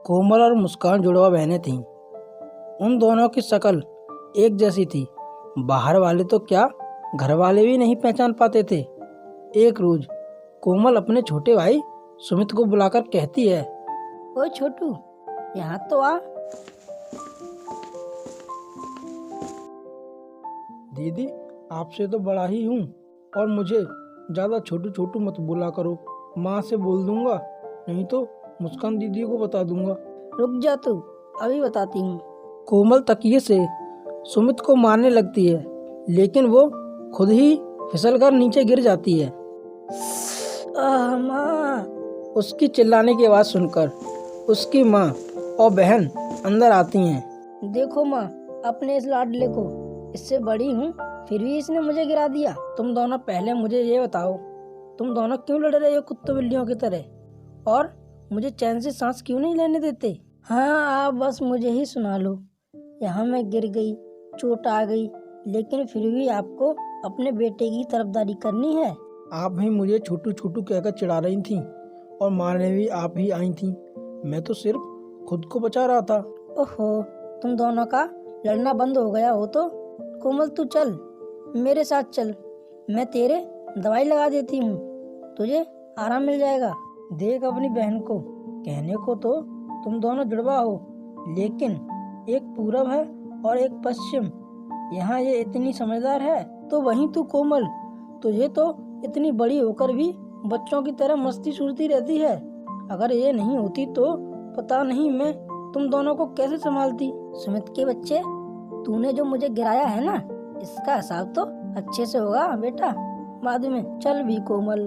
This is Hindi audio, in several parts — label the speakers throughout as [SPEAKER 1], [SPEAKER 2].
[SPEAKER 1] कोमल और मुस्कान जुड़वा बहनें थीं। उन दोनों की शक्ल एक जैसी थी। बाहर वाले तो क्या, घर वाले भी नहीं पहचान पाते थे। एक रोज कोमल अपने छोटे भाई सुमित को बुलाकर कहती है,
[SPEAKER 2] ओए छोटू, यहाँ तो आ।
[SPEAKER 1] दीदी आपसे तो बड़ा ही हूँ और मुझे ज़्यादा छोटू छोटू मत बोला करो। माँ से बोल दूंगा, नहीं तो मुस्कान दीदी को बता दूंगा।
[SPEAKER 2] रुक जा तू, अभी बताती हूँ।
[SPEAKER 1] कोमल तकिए से सुमित को मारने लगती है, लेकिन वो खुद ही फिसलकर नीचे गिर जाती है।
[SPEAKER 2] माँ।
[SPEAKER 1] उसकी चिल्लाने की आवाज़ सुनकर उसकी माँ और बहन अंदर आती हैं।
[SPEAKER 2] देखो माँ, अपने इस लाडले को, इससे बड़ी हूँ फिर भी इसने मुझे गिरा दिया। तुम दोनों पहले मुझे ये बताओ, तुम दोनों क्यों लड़ रहे हो कुत्तों बिल्लियों की तरह, और मुझे चैन से सांस क्यों नहीं लेने देते? हाँ, आप बस मुझे ही सुना लो। यहाँ मैं गिर गई, चोट आ गई, लेकिन फिर भी आपको अपने बेटे की तरफदारी करनी है।
[SPEAKER 1] आप ही मुझे छोटू छोटू कहकर चिढ़ा रही थी और मारने भी आप ही आई थी। मैं तो सिर्फ खुद को बचा रहा था।
[SPEAKER 2] ओहो, तुम दोनों का लड़ना बंद हो गया हो तो कोमल तू चल, मेरे साथ चल, मैं तेरे दवाई लगा देती हूँ, तुझे आराम मिल जाएगा।
[SPEAKER 1] देख अपनी बहन को, कहने को तो तुम दोनों जुड़वा हो, लेकिन एक पूरब है और एक पश्चिम। यहाँ ये इतनी समझदार है तो वहीं तू कोमल, तुझे तो इतनी बड़ी होकर भी बच्चों की तरह मस्ती सूझती रहती है। अगर ये नहीं होती तो पता नहीं मैं तुम दोनों को कैसे संभालती।
[SPEAKER 2] सुमित के बच्चे, तूने जो मुझे गिराया है ना, इसका हिसाब तो अच्छे से होगा बेटा बाद में। चल भी कोमल,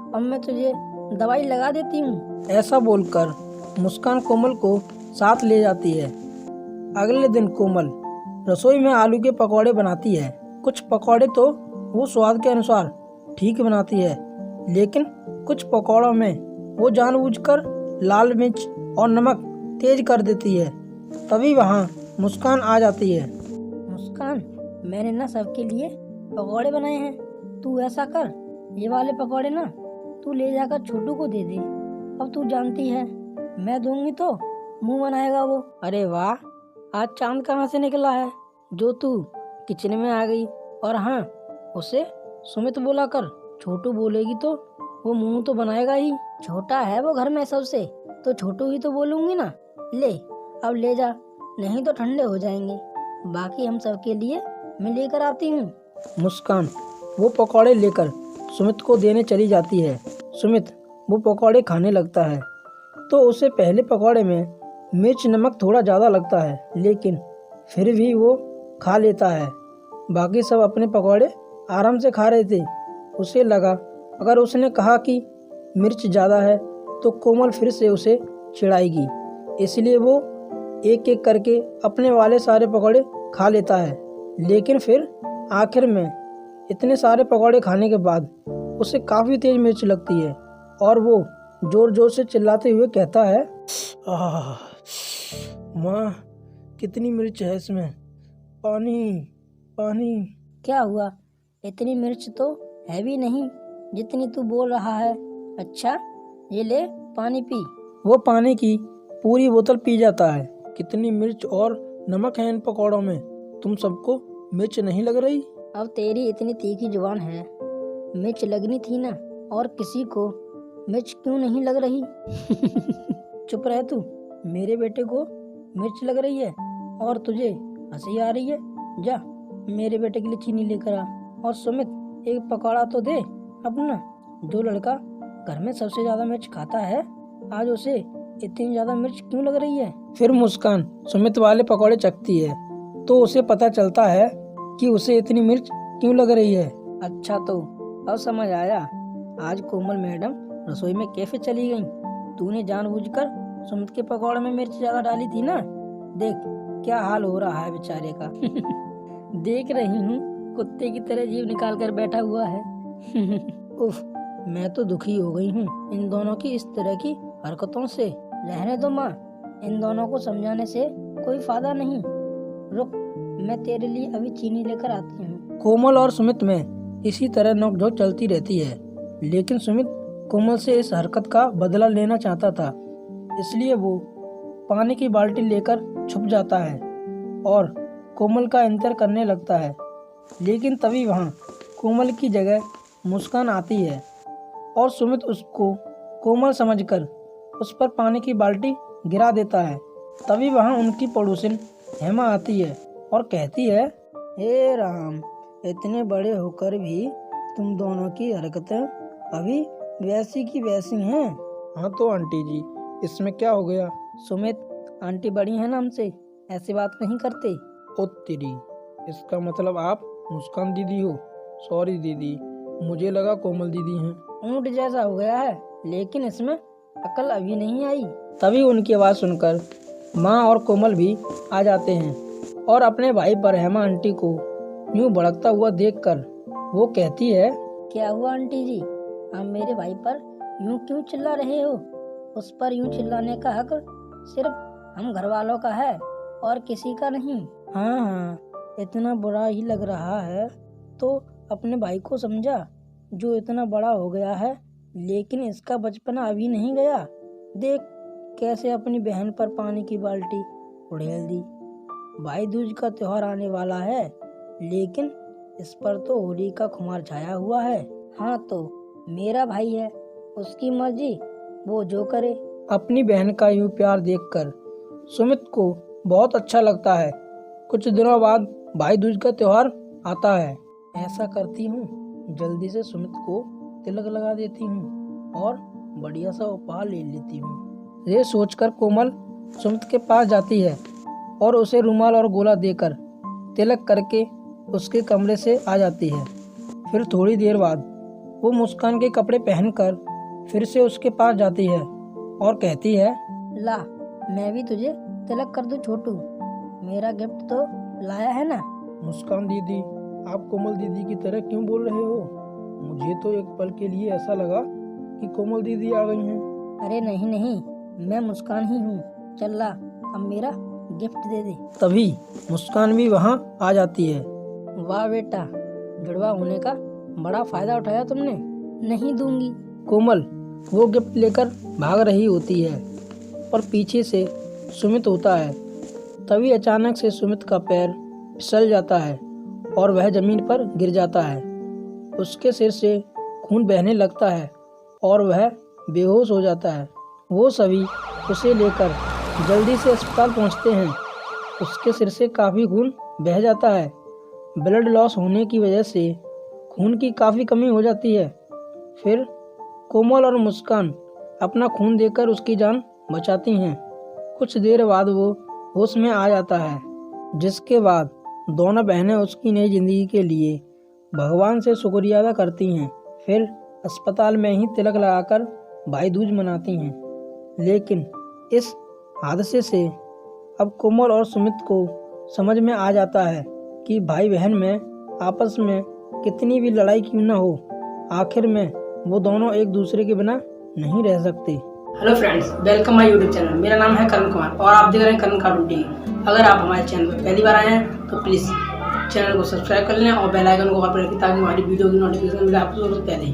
[SPEAKER 2] अब मैं तुझे दवाई लगा देती हूँ।
[SPEAKER 1] ऐसा बोलकर मुस्कान कोमल को साथ ले जाती है। अगले दिन कोमल रसोई में आलू के पकौड़े बनाती है। कुछ पकौड़े तो वो स्वाद के अनुसार ठीक बनाती है, लेकिन कुछ पकौड़ों में वो जानबूझकर लाल मिर्च और नमक तेज कर देती है। तभी वहाँ मुस्कान आ जाती है।
[SPEAKER 2] मुस्कान, मैंने ना सबके लिए पकौड़े बनाए हैं, तू ऐसा कर, ये वाले पकौड़े ना तू ले जाकर छोटू को दे दे। अब तू जानती है, मैं दूंगी तो मुंह बनाएगा वो।
[SPEAKER 1] अरे वाह, आज चांद कहाँ से निकला है जो तू किचन में आ गई। और हाँ, उसे सुमित बोला कर, छोटू बोलेगी तो वो मुंह तो बनाएगा ही।
[SPEAKER 2] छोटा है वो घर में सबसे, तो छोटू ही तो बोलूंगी ना। ले, अब ले जा, नहीं तो ठंडे हो जाएंगे। बाकी हम सबके लिए मैं लेकर आती हूँ।
[SPEAKER 1] मुस्कान वो पकौड़े लेकर सुमित को देने चली जाती है। सुमित वो पकौड़े खाने लगता है तो उसे पहले पकौड़े में मिर्च नमक थोड़ा ज़्यादा लगता है, लेकिन फिर भी वो खा लेता है। बाकी सब अपने पकौड़े आराम से खा रहे थे। उसे लगा अगर उसने कहा कि मिर्च ज़्यादा है तो कोमल फिर से उसे चिढ़ाएगी, इसलिए वो एक एक करके अपने वाले सारे पकौड़े खा लेता है। लेकिन फिर आखिर में इतने सारे पकौड़े खाने के बाद उसे काफ़ी तेज मिर्च लगती है और वो जोर जोर से चिल्लाते हुए कहता है, माँ कितनी मिर्च है इसमें, पानी पानी।
[SPEAKER 2] क्या हुआ, इतनी मिर्च तो है भी नहीं जितनी तू बोल रहा है। अच्छा, ये ले पानी पी।
[SPEAKER 1] वो पानी की पूरी बोतल पी जाता है। कितनी मिर्च और नमक है इन पकौड़ों में, तुम सबको मिर्च नहीं लग रही?
[SPEAKER 2] अब तेरी इतनी तीखी जुबान है, मिर्च लगनी थी ना, और किसी को मिर्च क्यों नहीं लग रही?
[SPEAKER 1] चुप रह तू, मेरे बेटे को मिर्च लग रही है और तुझे हंसी आ रही है। जा मेरे बेटे के लिए चीनी लेकर आ, और सुमित एक पकौड़ा तो दे अपना। जो लड़का घर में सबसे ज्यादा मिर्च खाता है, आज उसे इतनी ज्यादा मिर्च क्यों लग रही है? फिर मुस्कान सुमित वाले पकौड़े चखती है तो उसे पता चलता है कि उसे इतनी मिर्च क्यों लग रही है। अच्छा, तो अब समझ आया, आज कोमल मैडम रसोई में कैसे चली गई। तूने जानबूझकर सुमित के पकौड़े में मिर्च ज्यादा डाली थी ना। देख क्या हाल हो रहा है बेचारे का। देख रही हूँ कुत्ते की तरह जीभ निकाल कर बैठा हुआ है। उफ, मैं तो दुखी हो गई हूँ इन दोनों की इस तरह की हरकतों से। रहने दो माँ, इन दोनों को समझाने से कोई फायदा नहीं। रुक, मैं तेरे लिए अभी चीनी लेकर आती हूँ। कोमल और सुमित में इसी तरह नोकझोंक चलती रहती है, लेकिन सुमित कोमल से इस हरकत का बदला लेना चाहता था, इसलिए वो पानी की बाल्टी लेकर छुप जाता है और कोमल का इंतजार करने लगता है। लेकिन तभी वहाँ कोमल की जगह मुस्कान आती है और सुमित उसको कोमल समझकर उस पर पानी की बाल्टी गिरा देता है। तभी वहाँ उनकी पड़ोसिन हेमा आती है और कहती है, हे राम, इतने बड़े होकर भी तुम दोनों की हरकतें अभी वैसी की वैसी हैं। हाँ तो आंटी जी, इसमें क्या हो गया? सुमित, आंटी बड़ी है ना हमसे, ऐसी बात नहीं करते। ओ तेरी, इसका मतलब आप मुस्कान दीदी हो? सॉरी दीदी, मुझे लगा कोमल दीदी हैं। ऊँट जैसा हो गया है, लेकिन इसमें अकल अभी नहीं आई। तभी उनकी आवाज़ सुनकर माँ और कोमल भी आ जाते हैं और अपने भाई पर हेमा आंटी को यूं भड़कता हुआ देखकर वो कहती है, क्या हुआ आंटी जी, आप मेरे भाई पर यूं क्यों चिल्ला रहे हो? उस पर यूं चिल्लाने का हक सिर्फ हम घर वालों का है और किसी का नहीं। हाँ, इतना बुरा ही लग रहा है तो अपने भाई को समझा, जो इतना बड़ा हो गया है लेकिन इसका बचपना अभी नहीं गया। देख कैसे अपनी बहन पर पानी की बाल्टी उड़ेल दी। भाई दूज का त्योहार आने वाला है, लेकिन इस पर तो होली का खुमार छाया हुआ है। हाँ तो मेरा भाई है, उसकी मर्जी, वो जो करे। अपनी बहन का यूं प्यार देखकर सुमित को बहुत अच्छा लगता है। कुछ दिनों बाद भाई दूज का त्योहार आता है। ऐसा करती हूँ, जल्दी से सुमित को तिलक लगा देती हूँ और बढ़िया सा उपहार ले लेती हूँ। ये सोचकर कोमल सुमित के पास जाती है और उसे रुमाल और गोला देकर तिलक करके उसके कमरे से आ जाती है। फिर थोड़ी देर बाद वो मुस्कान के कपड़े पहनकर फिर से उसके पास जाती है और कहती है, ला मैं भी तुझे तिलक कर दूं छोटू, मेरा गिफ्ट तो लाया है ना? मुस्कान दीदी, आप कोमल दीदी की तरह क्यों बोल रहे हो? मुझे तो एक पल के लिए ऐसा लगा कि कोमल दीदी आ गई हैं। अरे नहीं नहीं, मैं मुस्कान ही हूँ। चल ला, अब मेरा गिफ्ट दे दे। तभी मुस्कान भी वहाँ आ जाती है। वाह बेटा, जुड़वा होने का बड़ा फायदा उठाया तुमने। नहीं दूंगी। कोमल वो गिफ्ट लेकर भाग रही होती है और पीछे से सुमित होता है। तभी अचानक से सुमित का पैर फिसल जाता है और वह जमीन पर गिर जाता है। उसके सिर से खून बहने लगता है और वह बेहोश हो जाता है। वो सभी उसे लेकर जल्दी से अस्पताल पहुंचते हैं। उसके सिर से काफ़ी खून बह जाता है। ब्लड लॉस होने की वजह से खून की काफ़ी कमी हो जाती है। फिर कोमल और मुस्कान अपना खून देकर उसकी जान बचाती हैं। कुछ देर बाद वो होश में आ जाता है, जिसके बाद दोनों बहनें उसकी नई जिंदगी के लिए भगवान से शुक्रिया अदा करती हैं। फिर अस्पताल में ही तिलक लगाकर भाई दूज मनाती हैं। लेकिन इस हादसे से अब कोमल और सुमित को समझ में आ जाता है कि भाई बहन में आपस में कितनी भी लड़ाई क्यों न हो, आखिर में वो दोनों एक दूसरे के बिना नहीं रह सकते। Hello friends, welcome my YouTube channel. मेरा नाम है करण कुमार और आप देख रहे हैं करण कार्टून टीवी। अगर आप हमारे चैनल पर पहली बार आए हैं तो प्लीज़ चैनल को सब्सक्राइब कर लें और बेल आइकन को ऑन कर दें ताकि हमारी वीडियो की नोटिफिकेशन मिले आपको सबसे पहले।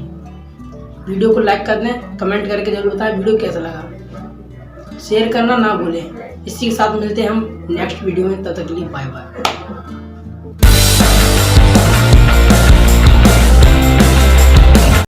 [SPEAKER 1] वीडियो को लाइक कर दें, कमेंट करके जरूर बताएं वीडियो कैसा लगा। शेयर करना ना भूलें। इसी के साथ मिलते हैं हम नेक्स्ट वीडियो में, तब तक के लिए बाय बाय।